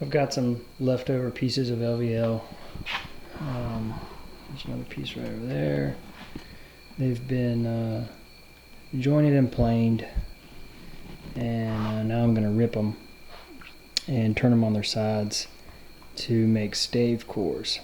I've got some leftover pieces of LVL. There's another piece right over there. They've been jointed and planed, and now I'm going to rip them and turn them on their sides to make stave cores.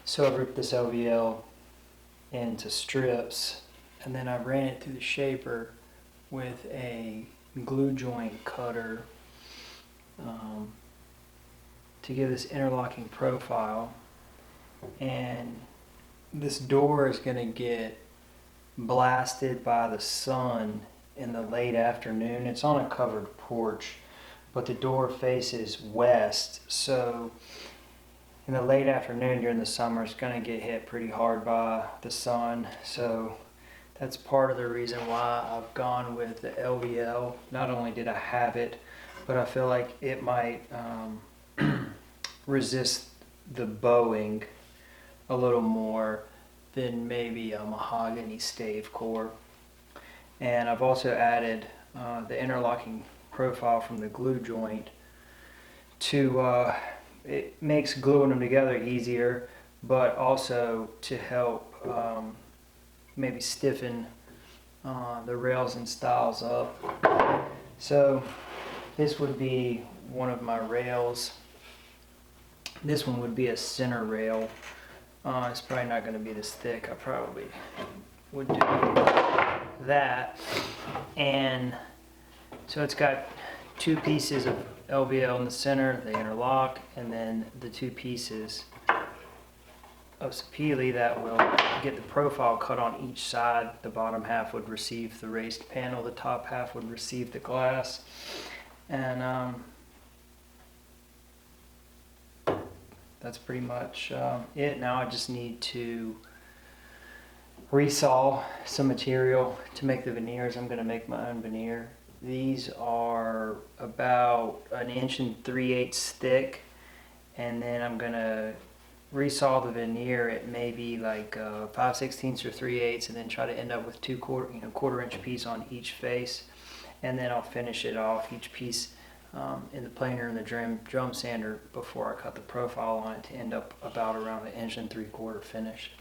So I ripped this LVL into strips, and then I ran it through the shaper with a glue joint cutter to give this interlocking profile. And this door is going to get blasted by the sun in the late afternoon. It's on a covered porch, but the door faces west, so in the late afternoon during the summer, it's going to get hit pretty hard by the sun. So that's part of the reason why I've gone with the LVL. Not only did I have it, but I feel like it might resist the bowing a little more than maybe a Mahogany stave core. And I've also added the interlocking profile from the glue joint to it makes gluing them together easier, but also to help maybe stiffen the rails and stiles up. So this would be one of my rails. This one would be a center rail. It's probably not going to be this thick. I probably would do that. And so it's got two pieces of LVL in the center, they interlock, and then the two pieces of sapele that will get the profile cut on each side. The bottom half would receive the raised panel, the top half would receive the glass. And that's pretty much it. Now I just need to resaw some material to make the veneers. I'm going to make my own veneer. These are about 1 3/8 thick, and then I'm gonna resaw the veneer at maybe like 5/16 or 3/8, and then try to end up with two quarter-inch piece on each face, and then I'll finish it off each piece in the planer and the drum sander before I cut the profile on it to end up about around 1 3/4 finish.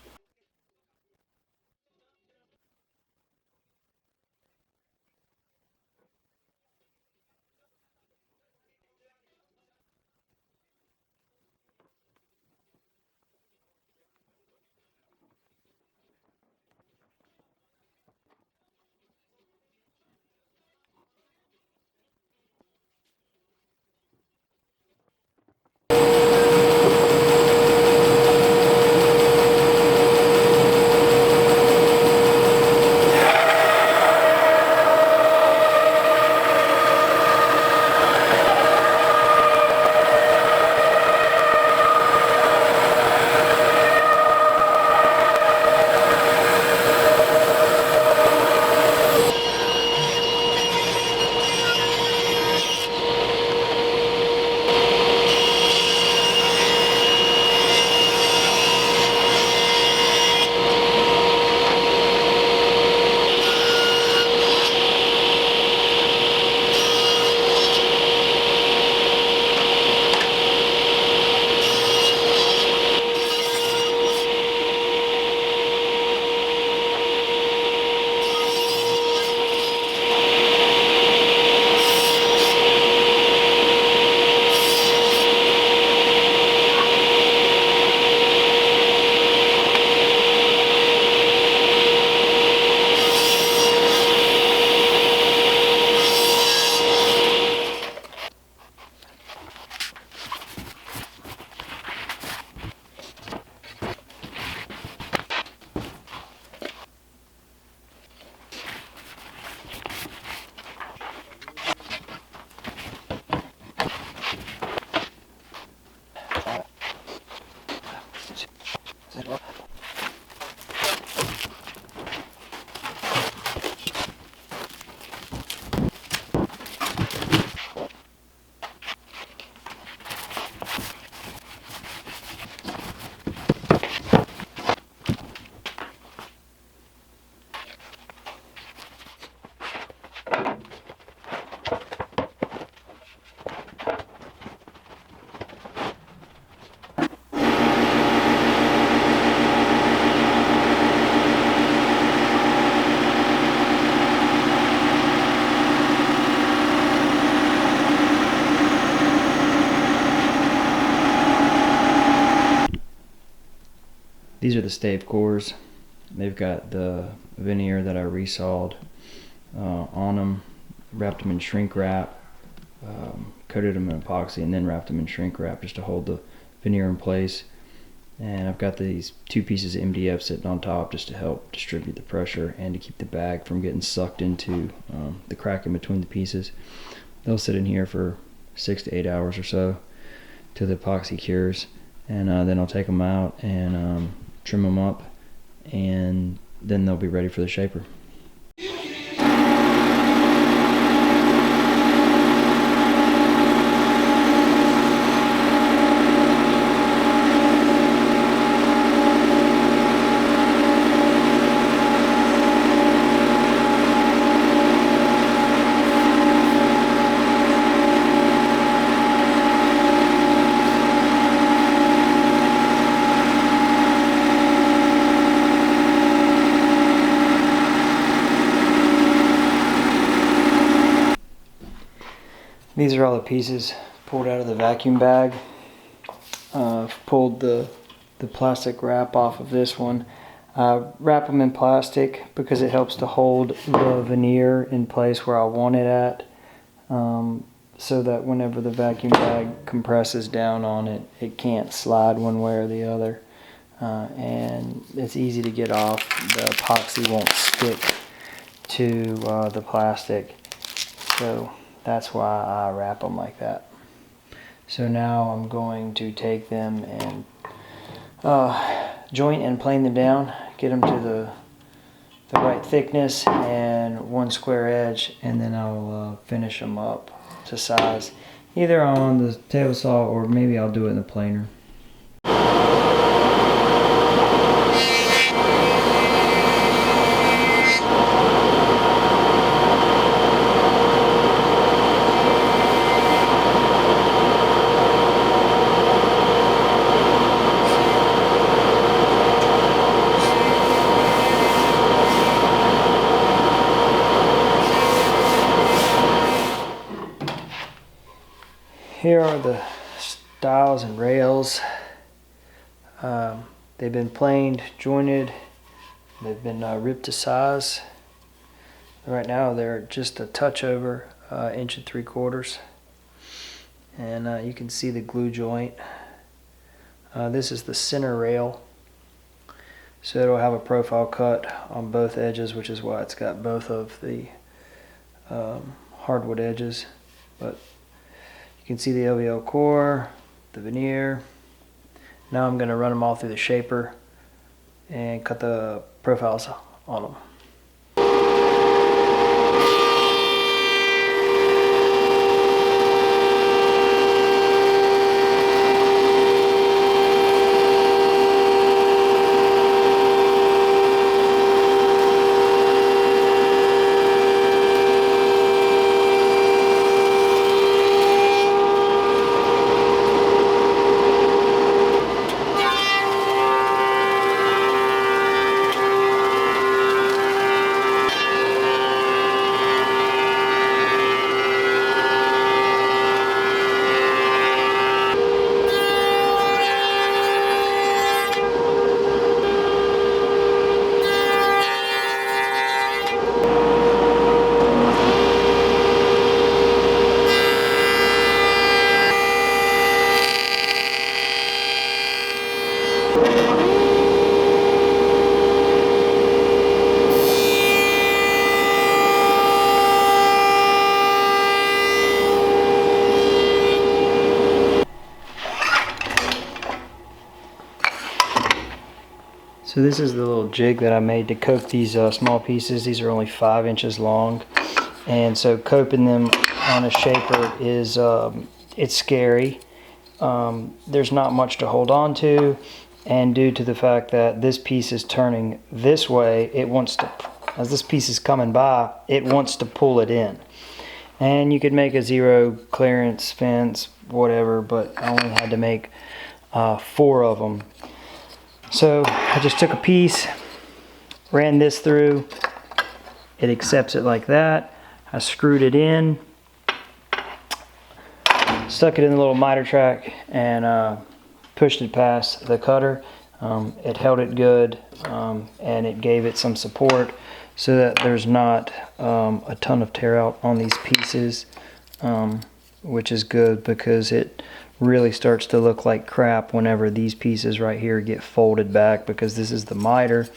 These are the stave cores. They've got the veneer that I resawed on them, wrapped them in shrink wrap, coated them in epoxy, and then wrapped them in shrink wrap just to hold the veneer in place. And I've got these 2 pieces of MDF sitting on top just to help distribute the pressure and to keep the bag from getting sucked into the crack in between the pieces. They'll sit in here for 6 to 8 hours or so till the epoxy cures, and then I'll take them out and trim them up, and then they'll be ready for the shaper. These are all the pieces pulled out of the vacuum bag. Pulled the plastic wrap off of this one. Wrap them in plastic because it helps to hold the veneer in place where I want it at, so that whenever the vacuum bag compresses down on it, it can't slide one way or the other. And it's easy to get off. The epoxy won't stick to the plastic. So that's why I wrap them like that. So now I'm going to take them and joint and plane them down, get them to the right thickness and 1 square edge, and then I'll finish them up to size, either on the table saw or maybe I'll do it in the planer. Here are the stiles and rails. They've been planed, jointed, they've been ripped to size. Right now they're just a touch over 1 3/4 inches. And you can see the glue joint. This is the center rail. So it'll have a profile cut on both edges, which is why it's got both of the hardwood edges. But you can see the LVL core, the veneer. Now I'm going to run them all through the shaper and cut the profiles on them. So this is the little jig that I made to cope these small pieces. These are only 5 inches long, and so coping them on a shaper is it's scary. There's not much to hold on to, and due to the fact that this piece is turning this way, it wants to, as this piece is coming by, it wants to pull it in. And you could make a 0 clearance fence, whatever, but I only had to make 4 of them. So I just took a piece, ran this through, it accepts it like that. I screwed it in, stuck it in the little miter track, and pushed it past the cutter. It held it good, and it gave it some support so that there's not a ton of tear out on these pieces, which is good because it really starts to look like crap whenever these pieces right here get folded back, because this is the miter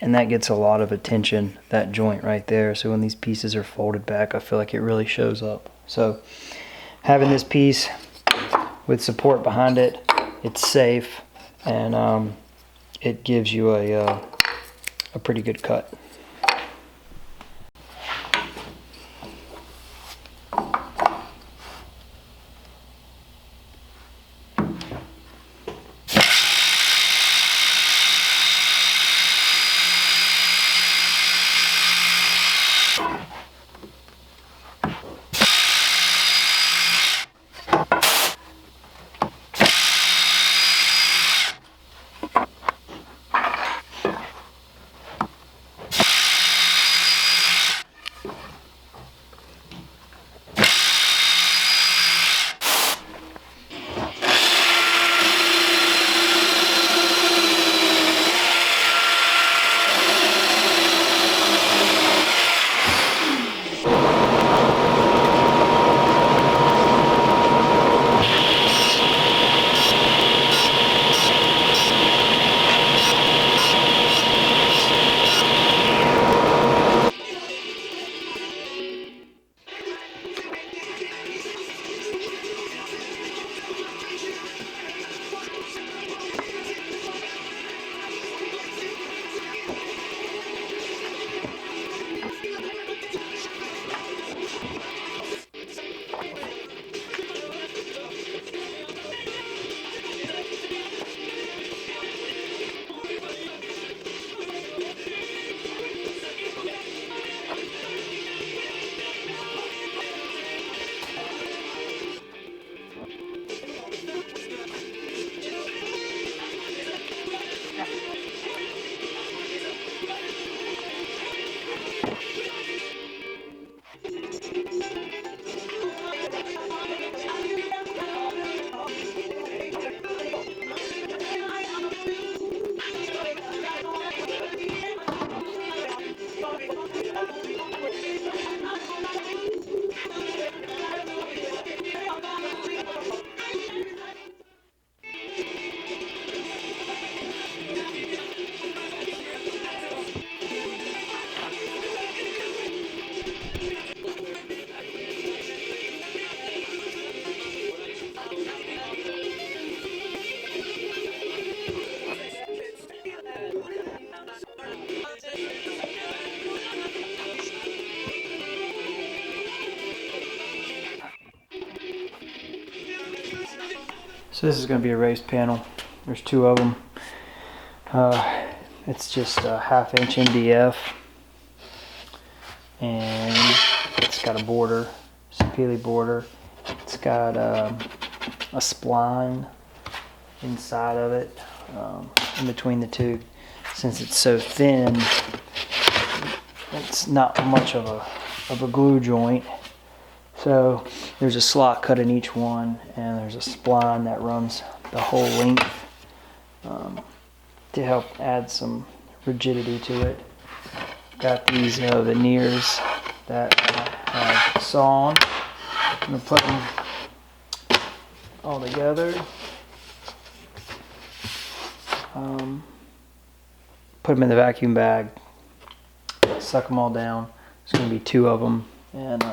and that gets a lot of attention, that joint right there. So when these pieces are folded back, I feel like it really shows up. So having this piece with support behind it, it's safe, and it gives you a pretty good cut. So this is going to be a raised panel. There's 2 of them. It's just a 1/2 inch MDF, and it's got a border, Sapele border. It's got a spline inside of it, in between the 2. Since it's so thin, it's not much of a glue joint. So there's a slot cut in each one, and there's a spline that runs the whole length to help add some rigidity to it. Got these veneers that I have sawn. I'm going to put them all together. Put them in the vacuum bag, suck them all down. There's going to be 2 of them, and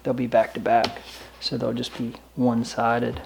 they'll be back to back, so they'll just be one-sided.